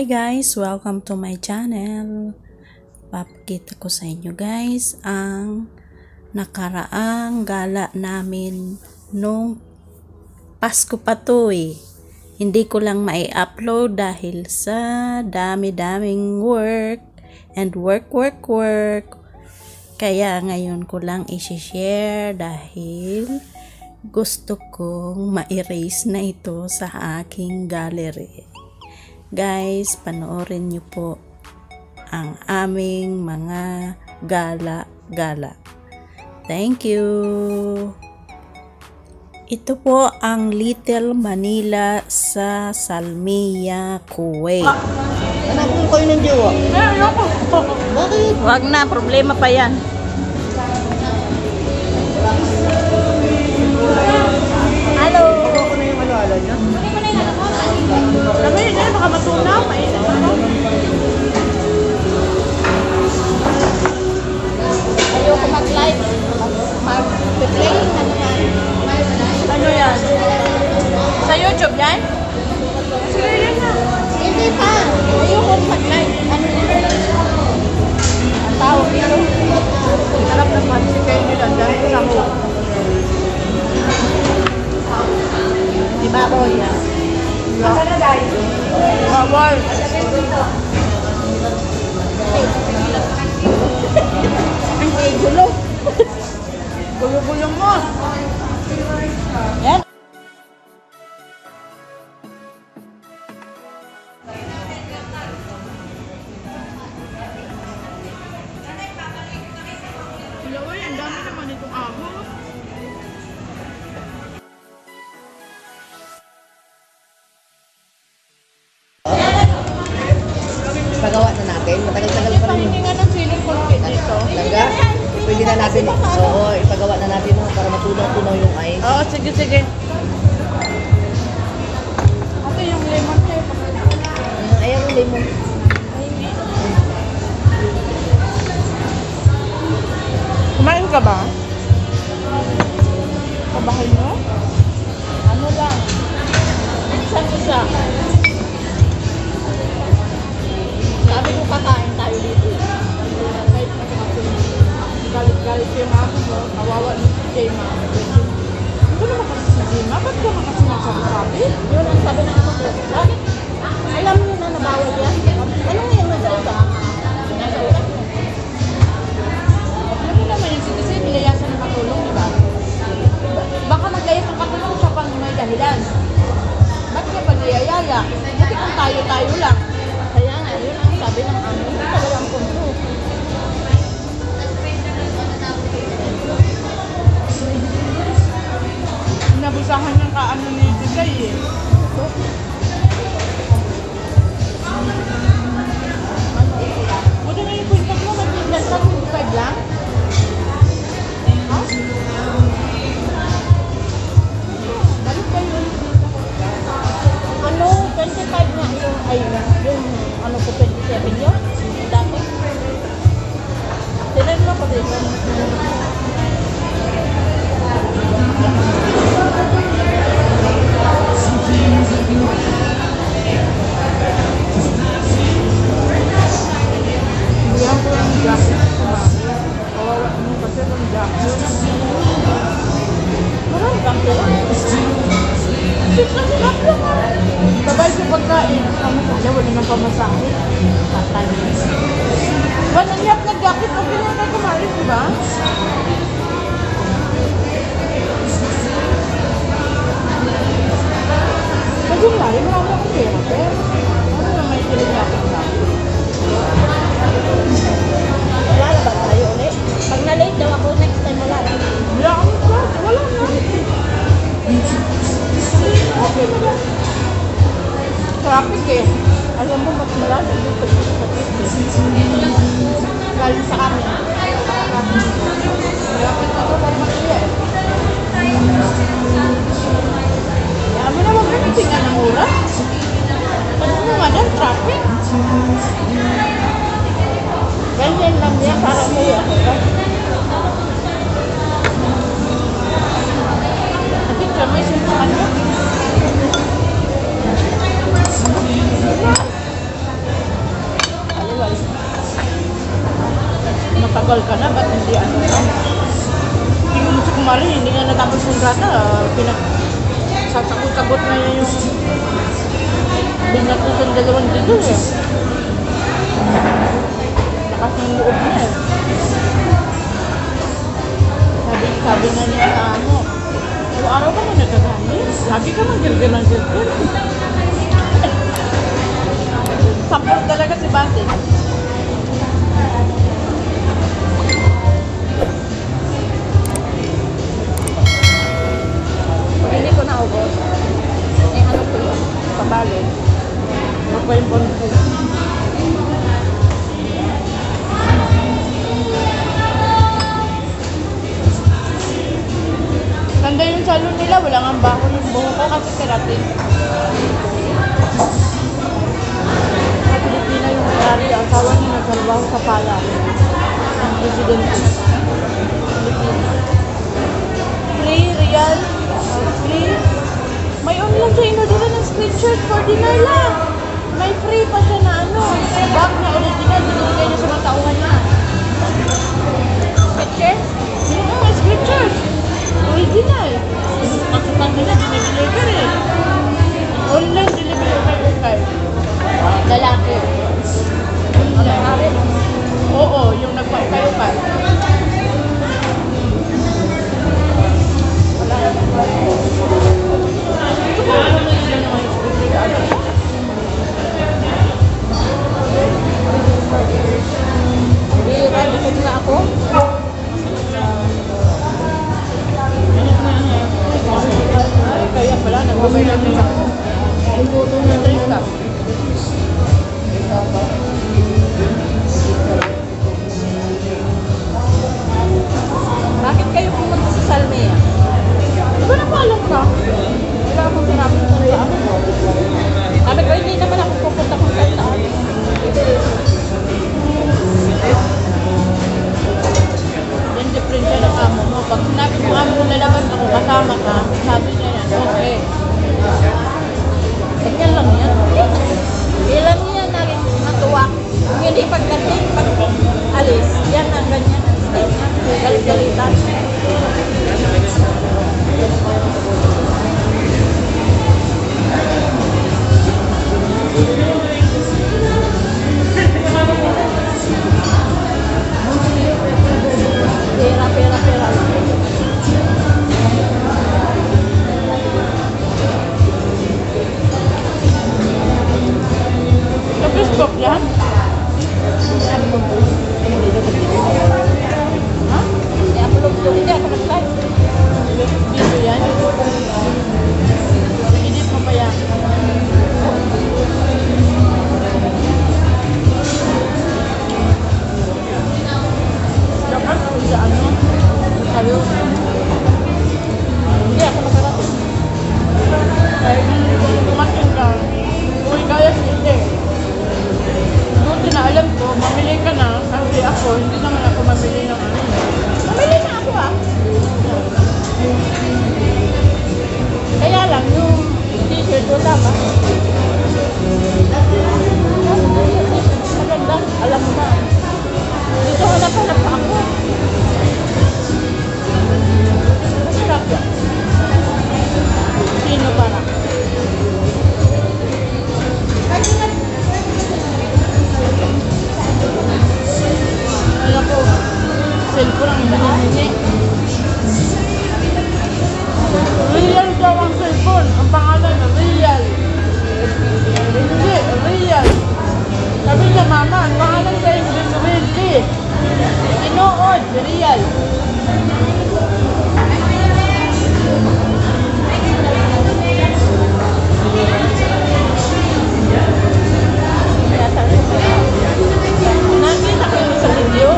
Hi guys! Welcome to my channel. Papakita ko sa inyo guys ang nakaraang gala namin nung Pasko pa to eh. Hindi ko lang mai-upload dahil sa dami-daming work and work. Kaya ngayon ko lang i-share dahil gusto kong ma-erase na ito sa aking gallery. Guys, panoorin niyo po ang aming mga gala-gala. Thank you! Ito po ang Little Manila sa Salmiya, Kuwait. Anak ko kayo ng jowa? Ayoko. Bakit? Wag na, problema pa yan. Hello! Ako na yung ano niya? Sabi niya, baka matunaw. Mainit ako. Ayoko mag-live. Mag-play. Ano yan? Sa YouTube yan? Sige yan na. Hindi pa. Ayoko mag-live. Ano yun? Ang tawag dito. Harap na pansi kayo nila. Dahil ko sa mo. Ibabaw niya. Asa na guys? Bawal. Ang gulo. Gulo-gulong mo. Yan. Laway, ang dami naman itong ahos. Pagawa na natin. Matagal-tagal pa rin. Hindi nga ng feeling ko dito. Talaga? Pwede na natin. Oo, ipagawa na natin para matunaw-tunaw yung ice. Oo, sige. Ate, yung lemon tayo. Ayan yung lemon. Kumain ka ba? Kabahay mo? Ano lang? Isa. Sabi ko kakain tayo dito. Kahit na galit si mama mo, kawawa ni si Jema. Ano naman kasi si Jema? Ba't ka naman kasi nagsabi-sabi? Yun ang sabi ng ako. Bakit? Alam niyo na nabawal yan. Ano yan mo sa utak? Nasa utak mo. Alam mo naman yung kasi nilayasan ng katulong, di ba? Baka naglayas ng katulong siya pang may dahilan. Ba't ka pa niyayaya? Buti kung tayo lang. Kaya nga, yun ang sabi ng amin. Ito talagang punto. Nabusahan ng kaano ni Titay eh. Buti na yung kwintas mo, mag-kwintas ka, 25 lang? Ha? Balik kayo ulit dito. Ano, 25 nga yung, yung ano ko, 27 yun? Dati. Tinan mo ko dito. Bigyan ko yung jacket ko ba? Kawawa mo kasi ng jacket. Marami kang pera. Sabay sa pagkain. Ang masaya, wala nang pamasahe. Patay. Ba, nangyap na jacket, okay na na kumain, di ba? Pag yung layo, marami akong pera, pero ano na may jacket na? Wala na ba tayo ulit? Pag na-late daw ako, next time wala na. Wala akong class, wala na. Okay na ba? Traffic eh. Alam mo, mas marami dito sa traffic. Galing sa amin. Malapit na ito para makaya eh. Kaya mo na mag-meeting ng oras. Ano mo nga dyan, traffic? Why? Matagal ka na, ba't hindi ano na? Hindi mo si Kumari, hindi nga natapos kontrata. Sasagot-sagot na yan yung binatusan dalawang dito eh. Lakas ng loob niya eh. Sabi na niya na ano, araw-araw ka mo nagkagalit. Lagi ka mang girgir ng girgir. Support talaga si Bate. Pag hindi ko naubos, eh ano ko yun, pabalon. Magpaimpon ko. Ganda yung salon nila, wala nga baho yung buho ko kasi keratin. Sa Pilipina yung may-ari, asawa niya nagsalbaho sa pala. Ang presidente. Pilipina. Free, real, free. May online siya inodera ng screenshot for dinner lang. May free pa siya na ano. Bag na original, binigay niya sa mga tauhan niya. Screenshot? May screenshot. Original. Pasukan nila, dinideliver eh. Online delivery ukay-ukay. Lalaki. Online. Oo, yung nagpa-ukay-ukay. Wala naman. Ito ba ano na yun naman yung regalo? Bira, likod na ako. Kaya pala, nagbabay lang nila. Ang puto na drink ka. Bakit kayo pumunta sa Salmea? Di ba napaalam ka? Wala akong sinabi kung saan mo. Sabi ko, hindi naman ako pupunta kung saan. Yan different siya ng amo mo. Pag sinabi mo amo mo lalabas ako, kasama ka, sabi niya yan, okay. Ganyan lang yan. Ilan niya na rin natuwa. Kung hindi pagdating, pag alis, yan ang ganyan ang style niya. Galit-galitan. Pera lang. Sa Facebook yan? Ha? I-upload ko. Hindi ako nag-live. Video yan. Edit mo pa yan. Dapat sa ano? Sabi ko. Hindi ako nakarating. Kahit tumakin ka. Uy, kaya hindi. Buti na alam ko, mamili ka na. Kasi ako, hindi naman ako mamili ng ano. Mamili na ako ah. Kaya lang, yung t-shirt wala ba? Maganda, alam mo ba? Dito hanap-hanap pa ako. Masarap yan. Sino para? Alam ko, cellphone ang hinihingi. Real daw ang cellphone. Ang pangalan na Real. Hindi, Real. Sabi niya, mama, ang pangalan sa English, Really. Inood, Real. Nakita ko yun sa video.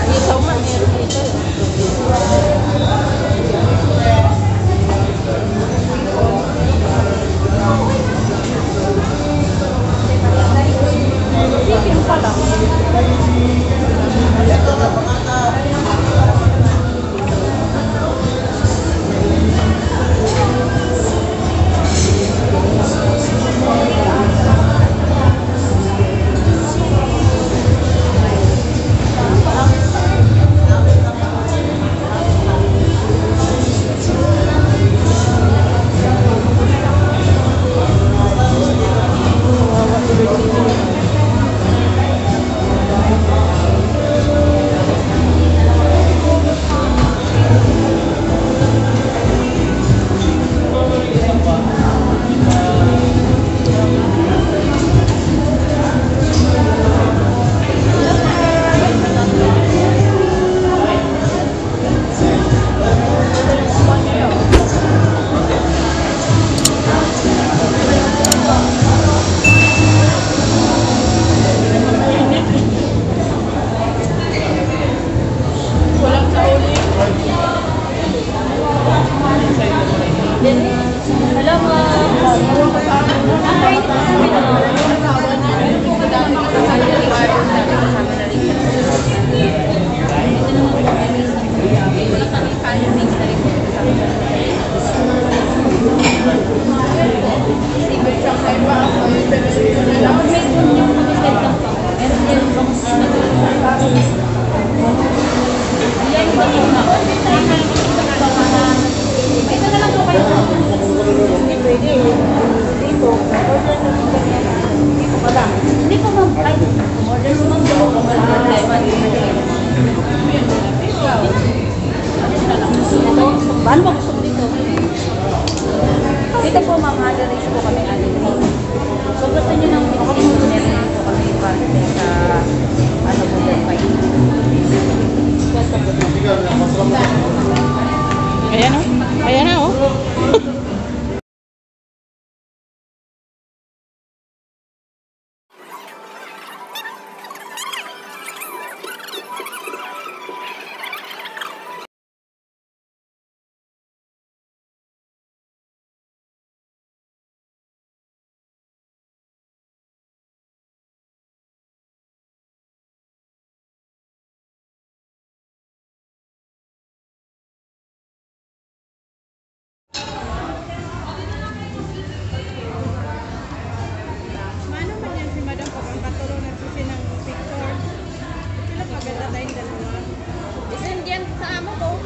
Isaw man, meron dito. dito. Dito po ma'am, address po kami address. So gusto nyo ng mixing, meron po kami parte sa ano po yung pa. Ayan o. Ayan na o. Mano man yan si Madam kapag katulungan po siya ng picture. Sila maganda tayong dalawa. Isend yan sa amo ko.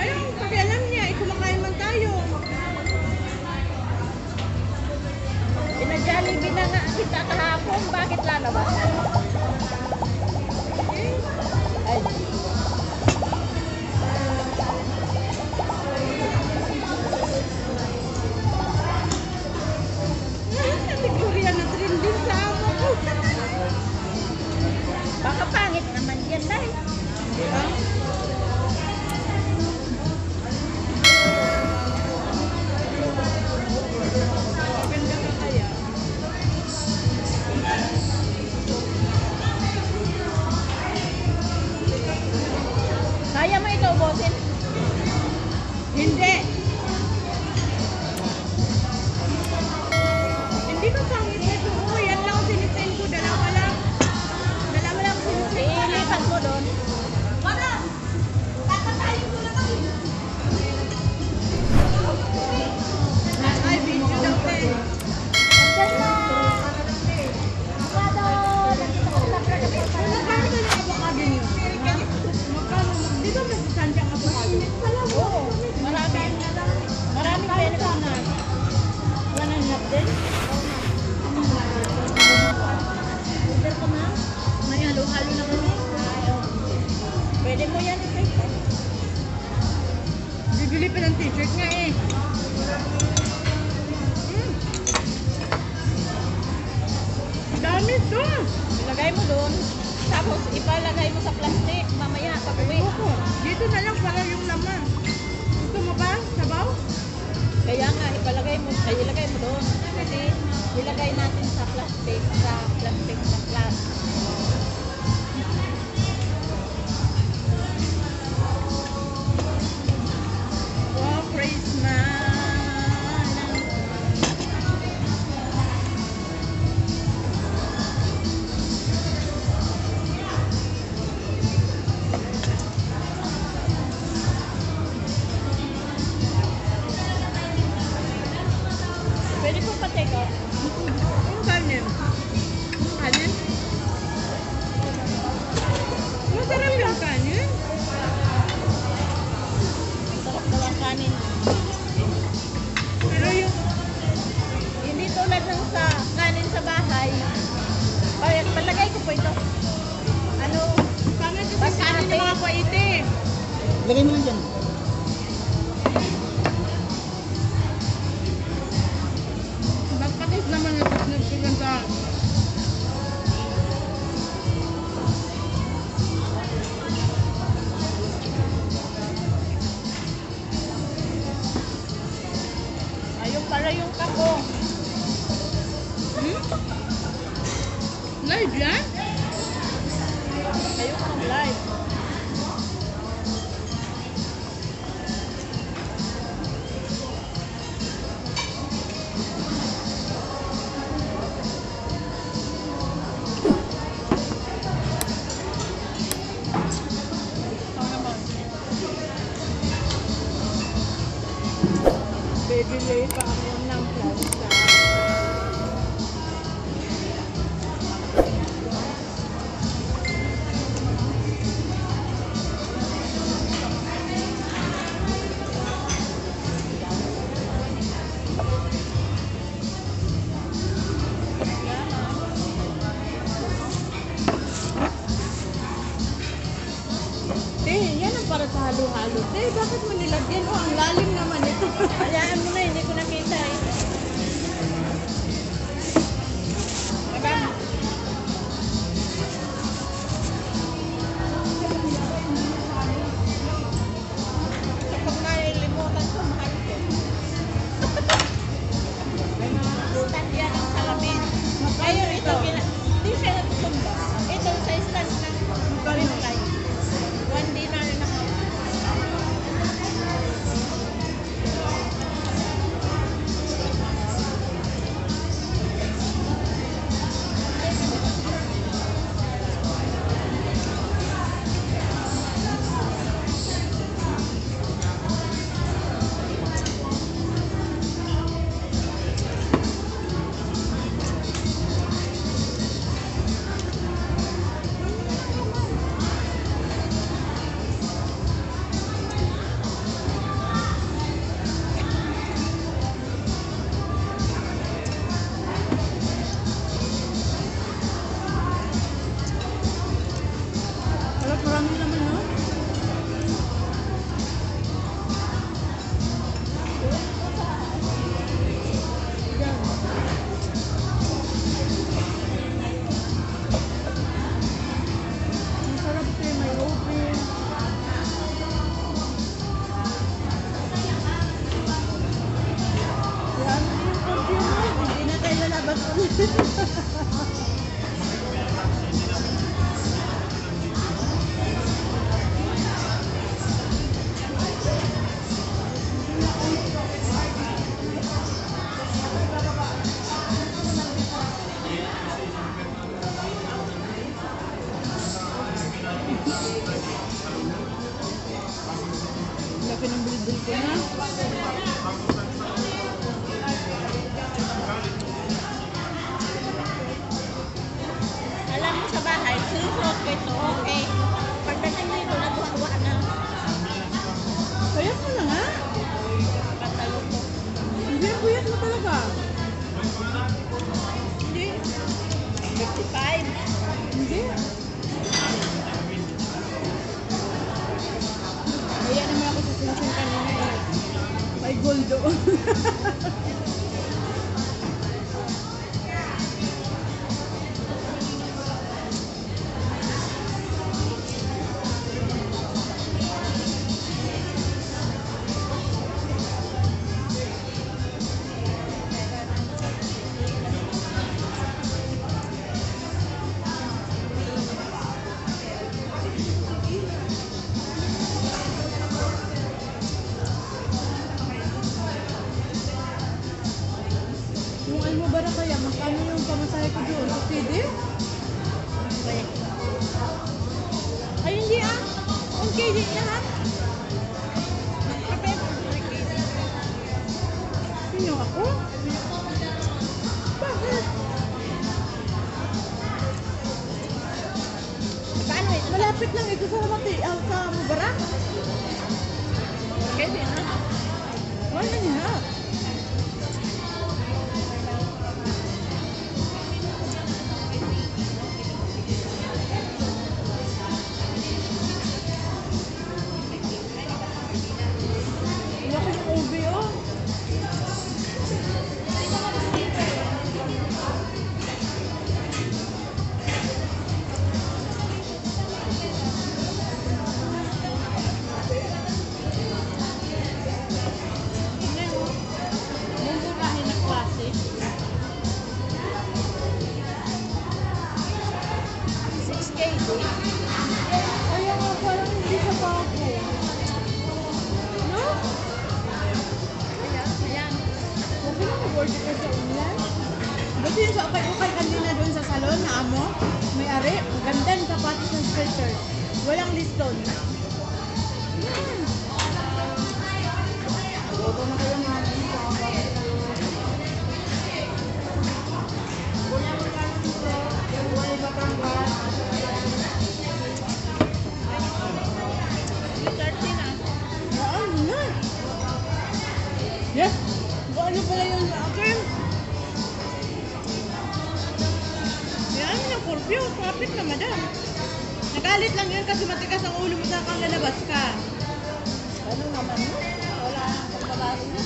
Ayun, kasi alam niya, kumakain man tayo. Pinag-jollibee na nga kita kahapon. Bakit lalabas? Ay. Si Gloria na trending sa amo ko. Baka pangit naman yan dahil. Di ba? Maganda ka kaya. Kaya mo ito, bosin? Hindi. Hindi ba pangit ito? Oo, yan lang ang sinisend ko. Dalawa lang. Dalawa lang ang sinisend ko. Ilipat mo doon. Ay, video daw eh. Magkano na yung avocado niyo? Ha? Magkano? Di ba may sasansya ang avocado? Oo. Maraming benefit na. 1.5 din? Order ko na. May halo-halo na kami. Pwede mo yan i-take. Bibili pa ng t-shirt nga eh. Dami to! Ilagay mo doon. Tapos ipalagay mo sa plastic. Mamaya pag uwi. Dito na lang para yung laman. Gusto mo ba? Sabaw? Kaya nga ilagay mo doon. Kasi ilagay natin sa plastic. Sa plastic. Wow, praise man! Pwede po pa-take off. Yung kanin. Kanin? Masarap yung kanin. Sarap daw ang kanin. Pero yung Hindi tulad ng sa kanin sa bahay. Palagay ko po ito. Ano? pangit yung kanin ng mga kwaite. Lagay mo lang dyan. Magpatis naman yung nagsigan sa... Ayun pala yung kako. Live yan? Ayun ang live. Bibili pa ako ng plastic. Yan ang para sa halo-halo. Bakit mo nilagyan? Ang lalim naman ito. lalabas ulit. Laki ng bilbil ko na. Alam mo sa bahay, susuot ko ito, okay. Pagdating dito, nagwawa na. Payat mo na nga. Patalo ko. Hindi, puyat mo talaga. Hindi. 55. Hindi. Kaya naman ako sa selection kanina eh. May gold doon. Yung Almobara kaya, magkano yung pamasahe ko doon? Sa CD? Ay, hindi ah. 1 KG lahat. Sino ako? Bakit? Paano ito? Malapit lang ito sa Ramati, sa Almobara. Pwede na. Wala niya. Laki ng ube oh. Mumurahin na klase. 6 kg. Kaya nga parang hindi sa bako. No? Ayan. Okay lang mag-order ka sa online. Buti yung sa ukay-ukay kanina doon sa salon na amo, may ari, ganda yung sapatos ng sweater. Walang liston. Yan. Bobo na kayo nga. Kuya mo ka dito. Wala ba kang gas? 330 na. Yan, na. Yes. Ano pala yun sa akin? Yan, yung curfew. Kapit na, madam. Nagalit lang yun kasi matigas ang ulo mo sa kang lalabas ka. Ano naman yun? Wala akong pagbabago na.